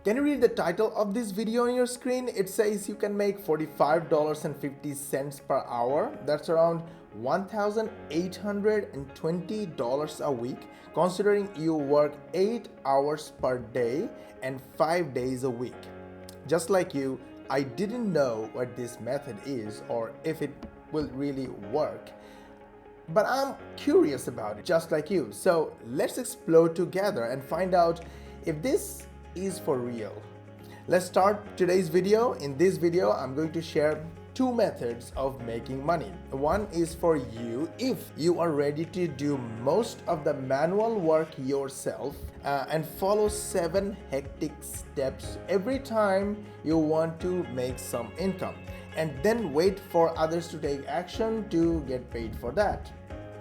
Can you read the title of this video on your screen? It says you can make $45.50 per hour. That's around $1,820 a week, considering you work 8 hours per day and 5 days a week. Just like you, I didn't know what this method is or if it will really work. But I'm curious about it, just like you. So let's explore together and find out if this is for real. Let's start today's video. In this video, I'm going to share two methods of making money. One is for you if you are ready to do most of the manual work yourself and follow 7 hectic steps every time you want to make some income, and then wait for others to take action to get paid for that.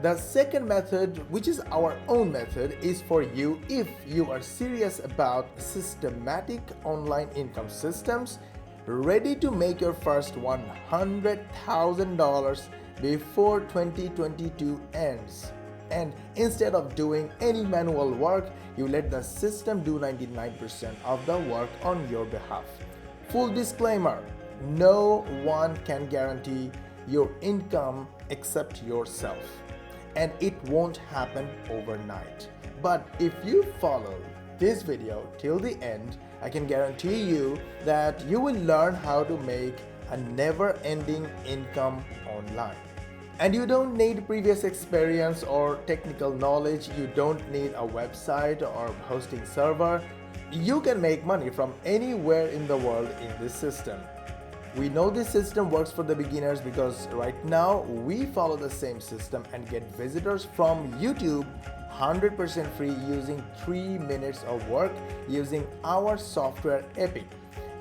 The second method, which is our own method, is for you if you are serious about systematic online income systems, ready to make your first $100,000 before 2022 ends. And instead of doing any manual work, you let the system do 99% of the work on your behalf. Full disclaimer, no one can guarantee your income except yourself. And it won't happen overnight. But if you follow this video till the end, I can guarantee you that you will learn how to make a never-ending income online. And you don't need previous experience or technical knowledge. You don't need a website or hosting server. You can make money from anywhere in the world in this system. We know this system works for the beginners because right now we follow the same system and get visitors from YouTube 100% free using 3 minutes of work using our software Epic.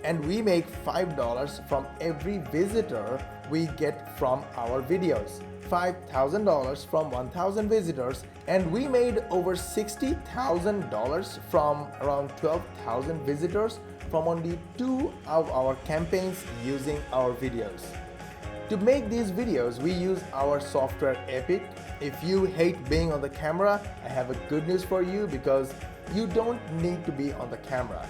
And we make $5 from every visitor we get from our videos. $5,000 from 1,000 visitors, and we made over $60,000 from around 12,000 visitors from only 2 of our campaigns using our videos. To make these videos, we use our software Epic. If you hate being on the camera, I have a good news for you because you don't need to be on the camera.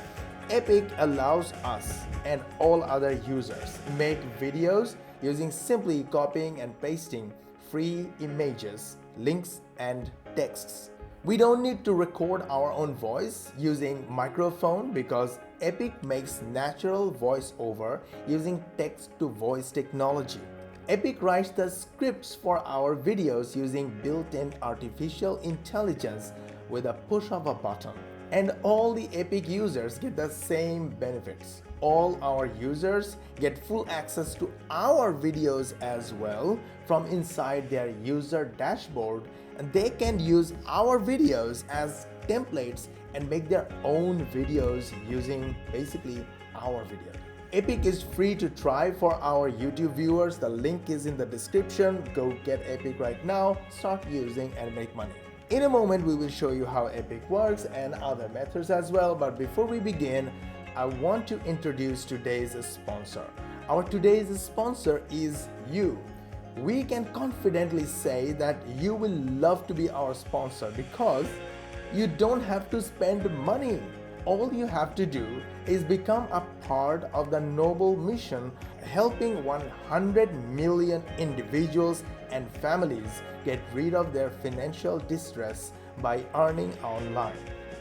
Epic allows us and all other users make videos using simply copying and pasting free images, links, and texts. We don't need to record our own voice using microphone because Epic makes natural voiceover using text-to-voice technology. Epic writes the scripts for our videos using built-in artificial intelligence with a push of a button. And all the Epic users get the same benefits. All our users get full access to our videos as well from inside their user dashboard, and they can use our videos as templates and make their own videos using basically our video. Epic is free to try for our YouTube viewers. The link is in the description. Go get Epic right now, start using and make money. In a moment, we will show you how Epic works and other methods as well. But before we begin, I want to introduce today's sponsor. Our today's sponsor is you. We can confidently say that you will love to be our sponsor because you don't have to spend money. All you have to do is become a part of the noble mission helping 100 million individuals and families get rid of their financial distress by earning online.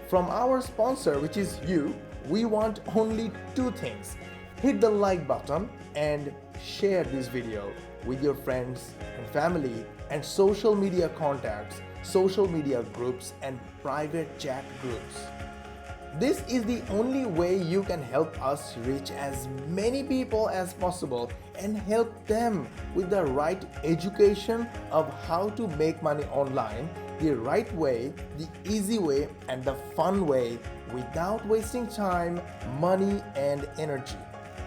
From our sponsor, which is you, we want only 2 things. Hit the like button and share this video with your friends and family and social media contacts, social media groups, and private chat groups. This is the only way you can help us reach as many people as possible and help them with the right education of how to make money online, the right way, the easy way, and the fun way without wasting time, money, and energy.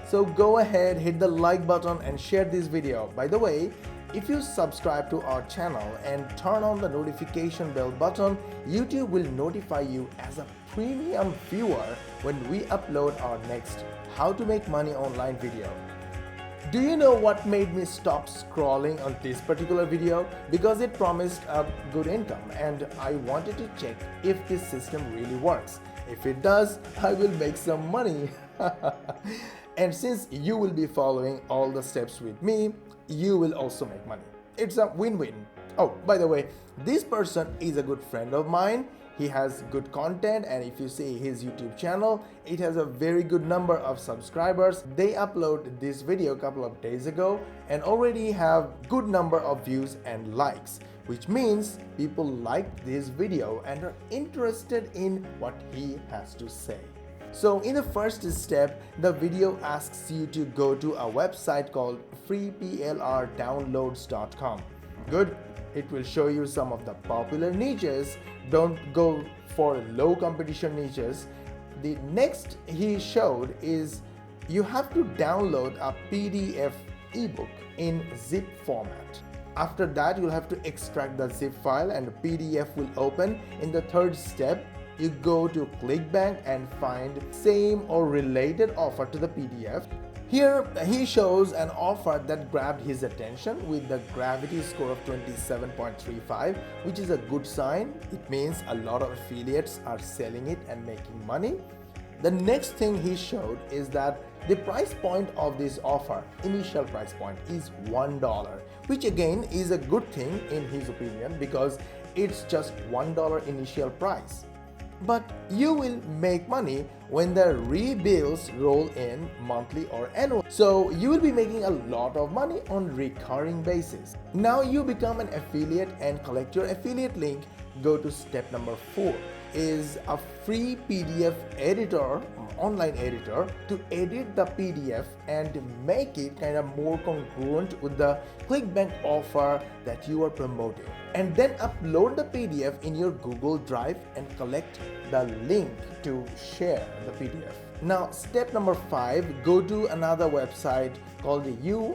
So go ahead, hit the like button and share this video. By the way, if you subscribe to our channel and turn on the notification bell button, YouTube will notify you as a premium viewer when we upload our next How to Make Money Online video. Do you know what made me stop scrolling on this particular video? Because it promised a good income and I wanted to check if this system really works. If it does, I will make some money. And since you will be following all the steps with me, you will also make money. It's a win-win. Oh, by the way, this person is a good friend of mine. He has good content, and if you see his YouTube channel, it has a very good number of subscribers. They uploaded this video a couple of days ago and already have good number of views and likes, which means people like this video and are interested in what he has to say. So in the first step, the video asks you to go to a website called freeplrdownloads.com. Good. It will show you some of the popular niches. Don't go for low competition niches. The next he showed is you have to download a PDF ebook in zip format. After that, you'll have to extract the zip file and the PDF will open. In the third step, you go to ClickBank and find same or related offer to the PDF. Here he shows an offer that grabbed his attention with the gravity score of 27.35, which is a good sign. It means a lot of affiliates are selling it and making money. The next thing he showed is that the price point of this offer, initial price point, is $1, which again is a good thing in his opinion because it's just $1 initial price. But you will make money when the rebills roll in monthly or annual. So you will be making a lot of money on recurring basis. Now you become an affiliate and collect your affiliate link. Go to step number 4 is a free PDF editor, online editor, to edit the PDF and make it kind of more congruent with the ClickBank offer that you are promoting. And then upload the PDF in your Google Drive and collect the link to share the PDF. Now, step number 5, go to another website called uii.io.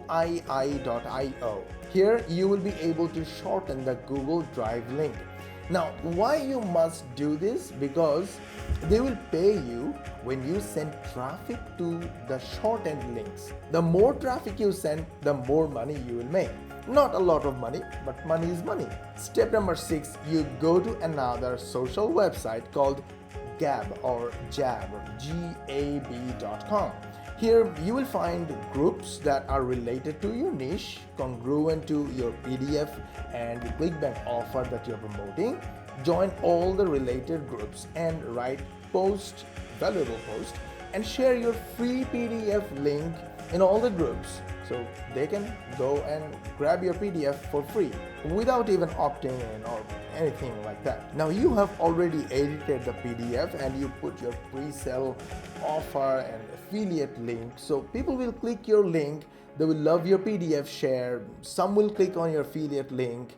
Here you will be able to shorten the Google Drive link. Now, why you must do this? Because they will pay you when you send traffic to the shortened links. The more traffic you send, the more money you will make. Not a lot of money, but money is money. Step number 6, you go to another social website called Gab or Jab, Gab.com. Here you will find groups that are related to your niche, congruent to your PDF and the ClickBank offer that you're promoting. Join all the related groups and write valuable post, and share your free PDF link in all the groups so they can go and grab your PDF for free without even opting in or anything like that. Now you have already edited the PDF and you put your pre-sale offer and affiliate link, so people will click your link, they will love your PDF share, some will click on your affiliate link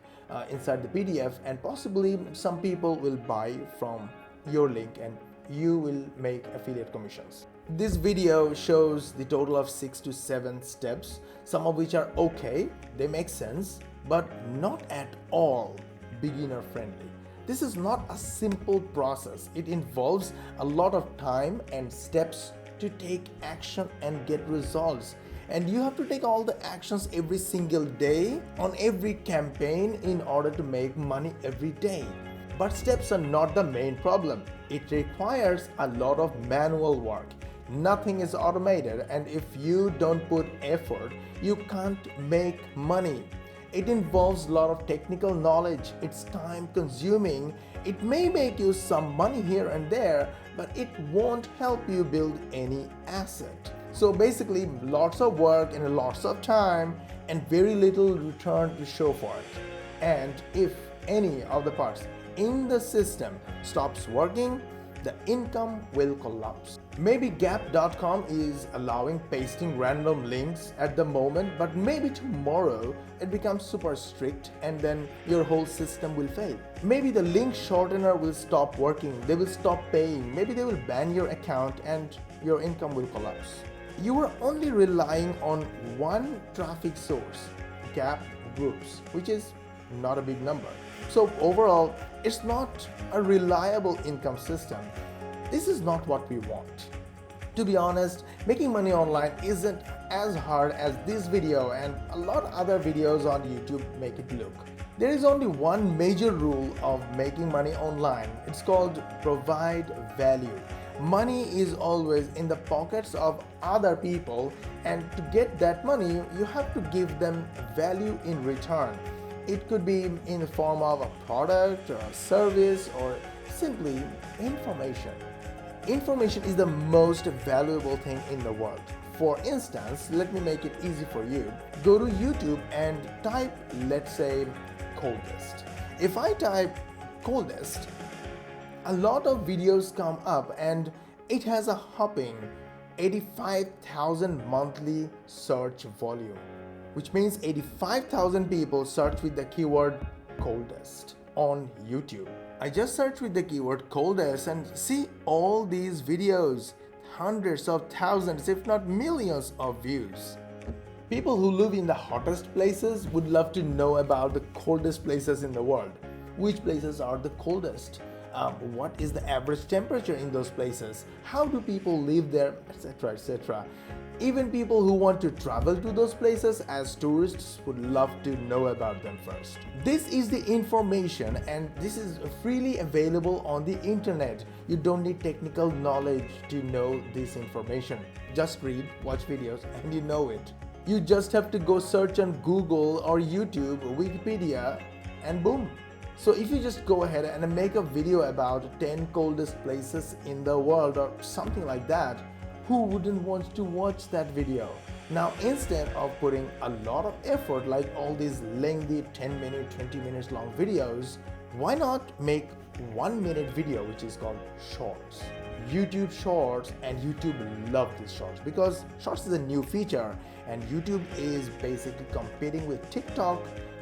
inside the PDF, and possibly some people will buy from your link and you will make affiliate commissions. This video shows the total of 6 to 7 steps, some of which are okay, they make sense, but not at all beginner friendly. This is not a simple process. It involves a lot of time and steps to take action and get results. And you have to take all the actions every single day on every campaign in order to make money every day. But steps are not the main problem. It requires a lot of manual work. Nothing is automated, and if you don't put effort, you can't make money. It involves a lot of technical knowledge. It's time consuming. It may make you some money here and there, but it won't help you build any asset. So basically, lots of work and lots of time and very little return to show for it. And if any of the parts in the system stops working, the income will collapse. Maybe Gap.com is allowing pasting random links at the moment, but maybe tomorrow it becomes super strict and then your whole system will fail. Maybe the link shortener will stop working, they will stop paying, maybe they will ban your account and your income will collapse. You are only relying on one traffic source, Gap groups, which is not a big number. So overall, it's not a reliable income system. This is not what we want. To be honest, making money online isn't as hard as this video and a lot of other videos on YouTube make it look. There is only one major rule of making money online. It's called provide value. Money is always in the pockets of other people, and to get that money, you have to give them value in return. It could be in the form of a product or a service or simply information. Information is the most valuable thing in the world. For instance, let me make it easy for you. Go to YouTube and type, let's say, coldest. If I type coldest, a lot of videos come up and it has a hopping 85,000 monthly search volume, which means 85,000 people search with the keyword coldest on YouTube. I just search with the keyword coldest and see all these videos, hundreds of thousands, if not millions of views. People who live in the hottest places would love to know about the coldest places in the world. Which places are the coldest? What is the average temperature in those places? How do people live there, etc., etc. Even people who want to travel to those places as tourists would love to know about them first. This is the information, and this is freely available on the internet. You don't need technical knowledge to know this information. Just read, watch videos, and you know it. You just have to go search on Google or YouTube, Wikipedia, and boom. So if you just go ahead and make a video about 10 coldest places in the world or something like that, who wouldn't want to watch that video? Now, instead of putting a lot of effort like all these lengthy 10-minute, 20 minutes long videos, why not make 1-minute video which is called shorts? YouTube shorts, and YouTube love these shorts because shorts is a new feature and YouTube is basically competing with TikTok,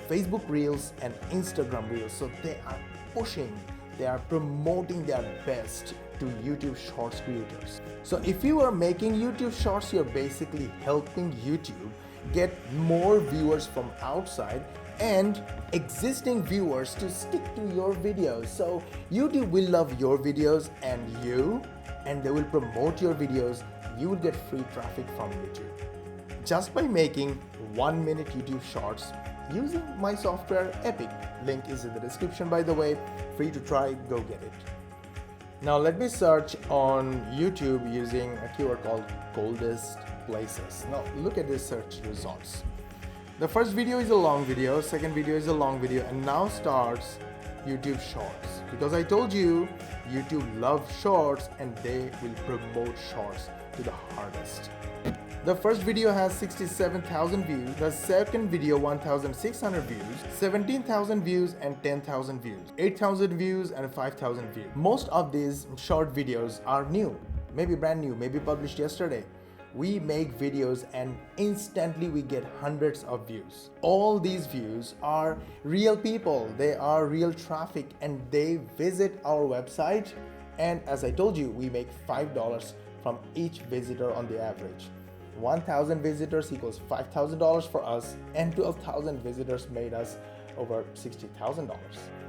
Facebook Reels and Instagram Reels. So they are pushing, they are promoting their best to YouTube Shorts creators. So if you are making YouTube Shorts, you're basically helping YouTube get more viewers from outside and existing viewers to stick to your videos. So YouTube will love your videos and they will promote your videos. You will get free traffic from YouTube just by making 1-minute YouTube Shorts using my software Epic. Link is in the description, by the way. Free to try, go get it. Now let me search on YouTube using a keyword called coldest places. Now look at the search results. The first video is a long video, second video is a long video, and now starts YouTube Shorts. Because I told you, YouTube loves shorts and they will promote shorts to the hardest. The first video has 67,000 views, the second video 1,600 views, 17,000 views and 10,000 views, 8,000 views and 5,000 views. Most of these short videos are new, maybe brand new, maybe published yesterday. We make videos and instantly we get hundreds of views. All these views are real people, they are real traffic and they visit our website, and as I told you, we make $5 from each visitor on the average. 1,000 visitors equals $5,000 for us, and 12,000 visitors made us over $60,000.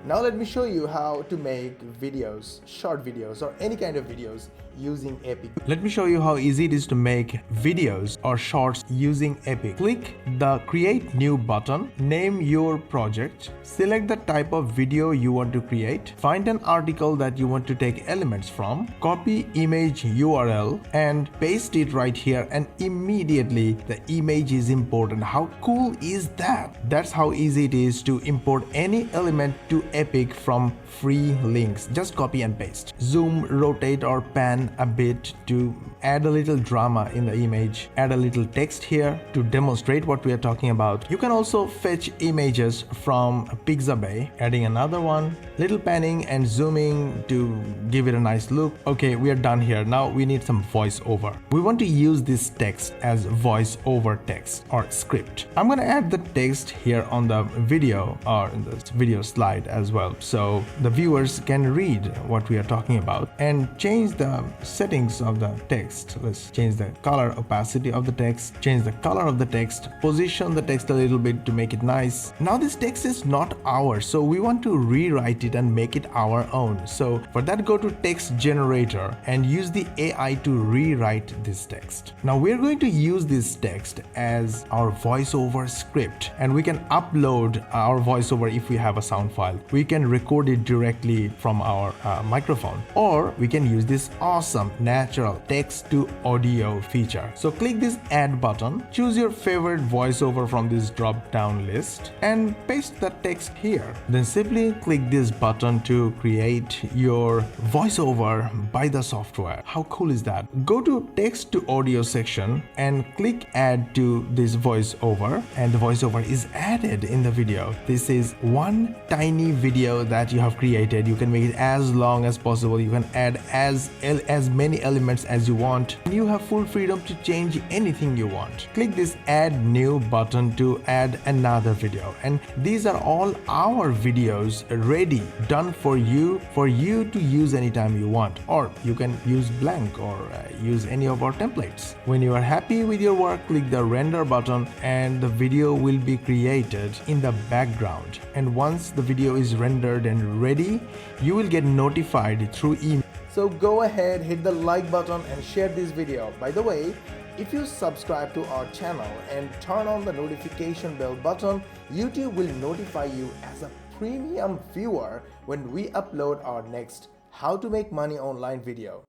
Now let me show you how to make videos, short videos or any kind of videos using Epic. Let me show you how easy it is to make videos or shorts using Epic. Click the create new button, name your project, select the type of video you want to create, find an article that you want to take elements from, copy image URL and paste it right here, and immediately the image is imported. How cool is that? That's how easy it is to import any element to Epic from free links. Just copy and paste. Zoom, rotate or pan a bit to add a little drama in the image, add a little text here to demonstrate what we are talking about. You can also fetch images from Pixabay, adding another one, little panning and zooming to give it a nice look. Okay, we are done here. Now we need some voiceover. We want to use this text as voiceover text or script. I'm going to add the text here on the video or in the video slide as well, so the viewers can read what we are talking about, and change the settings of the text. Let's change the color opacity of the text, change the color of the text, position the text a little bit to make it nice. Now this text is not ours, so we want to rewrite it and make it our own. So for that, go to text generator and use the AI to rewrite this text. Now we're going to use this text as our voiceover script, and we can upload our our voiceover if we have a sound file. We can record it directly from our microphone, or we can use this awesome natural text to audio feature. So click this add button, choose your favorite voiceover from this drop down list and paste the text here. Then simply click this button to create your voiceover by the software. How cool is that? Go to text to audio section and click add to this voiceover, and the voiceover is added in the video. This is one tiny video that you have created. You can make it as long as possible. You can add as many elements as you want, and you have full freedom to change anything you want. Click this add new button to add another video, and these are all our videos ready, done for you to use anytime you want, or you can use blank or use any of our templates. When you are happy with your work, click the render button and the video will be created in the background. And once the video is rendered and ready, you will get notified through email. So go ahead, hit the like button and share this video. By the way, if you subscribe to our channel and turn on the notification bell button, YouTube will notify you as a premium viewer when we upload our next How to Make Money Online video.